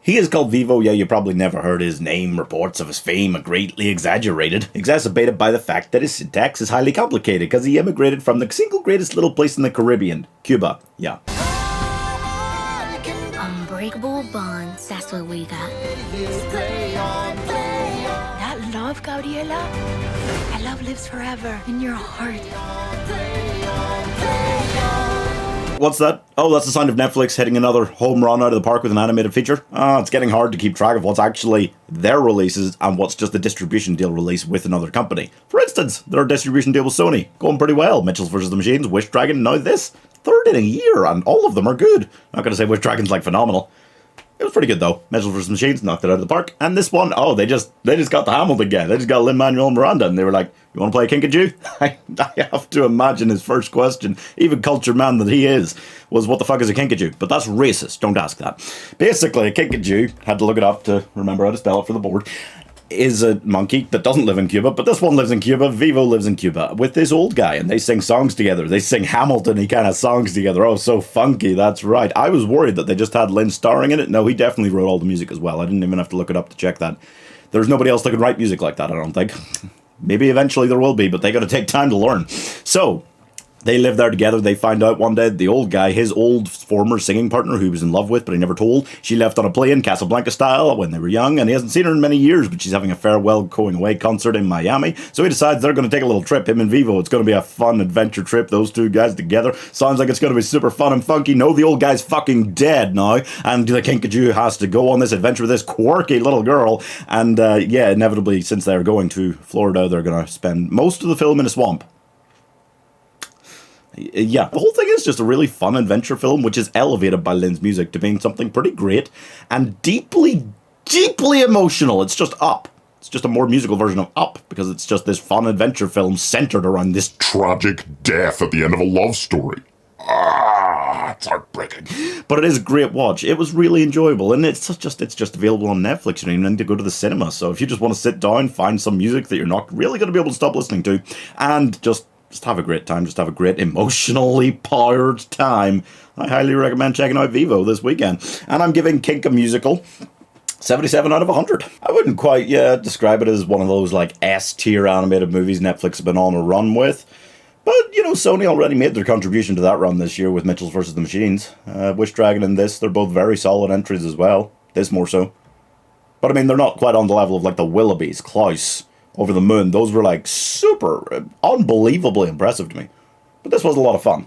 He is called Vivo, yeah, you probably never heard his name. Reports of his fame are greatly exaggerated, exacerbated by the fact that his syntax is highly complicated, because he immigrated from the single greatest little place in the Caribbean, Cuba, yeah. Unbreakable bonds, that's what we got. That love, Gabriela, that love lives forever in your heart. What's that? Oh, that's the sound of Netflix hitting another home run out of the park with an animated feature. It's getting hard to keep track of what's actually their releases and what's just a distribution deal release with another company. For instance, their distribution deal with Sony, going pretty well. Mitchells vs. the Machines, Wish Dragon, now this. Third in a year, and all of them are good. Not gonna say Wish Dragon's like phenomenal. It was pretty good though. Mitchells vs. Machines knocked it out of the park. And this one, they just got the Hamilton again. They just got lin-manuel and Miranda, and they were like, "You want to play a kinkajou?" I have to imagine his first question, even cultured man that he is, was, "What the fuck is a kinkajou?" But that's racist. Don't ask that. Basically, a kinkajou, had to look it up to remember how to spell it for the board, is a monkey that doesn't live in Cuba, but this one lives in Cuba. Vivo lives in Cuba with this old guy, and they sing songs together. They sing Hamilton-y kind of songs together. Oh, so funky, that's right. I was worried that they just had Lin starring in it. No, he definitely wrote all the music as well. I didn't even have to look it up to check that. There's nobody else that could write music like that, I don't think. Maybe eventually there will be, but they got to take time to learn. So, they live there together. They find out one day the old guy, his old former singing partner who he was in love with but he never told, she left on a plane, Casablanca style, when they were young, and he hasn't seen her in many years, but she's having a farewell going away concert in Miami. So he decides they're going to take a little trip, him and Vivo. It's going to be a fun adventure trip, those two guys together. Sounds like it's going to be super fun and funky. No, the old guy's fucking dead now, and the kinkajou has to go on this adventure with this quirky little girl. And inevitably, since they're going to Florida, they're going to spend most of the film in a swamp. Yeah, the whole thing is just a really fun adventure film, which is elevated by Lin's music to being something pretty great and deeply, deeply emotional. It's just Up. It's just a more musical version of Up, because it's just this fun adventure film centered around this tragic death at the end of a love story. It's heartbreaking. But it is a great watch. It was really enjoyable, and it's just available on Netflix. You don't even need to go to the cinema. So if you just want to sit down, find some music that you're not really going to be able to stop listening to, and just have a great time, just have a great emotionally powered time, I highly recommend checking out Vivo this weekend. And I'm giving Kink a Musical 77 out of 100. I wouldn't quite describe it as one of those like S-tier animated movies Netflix have been on a run with. But, Sony already made their contribution to that run this year with Mitchells vs. the Machines. Wish Dragon and this, they're both very solid entries as well. This more so. But I mean, they're not quite on the level of like the Willoughbys, Klaus, Over the Moon. Those were like super, unbelievably impressive to me. But this was a lot of fun.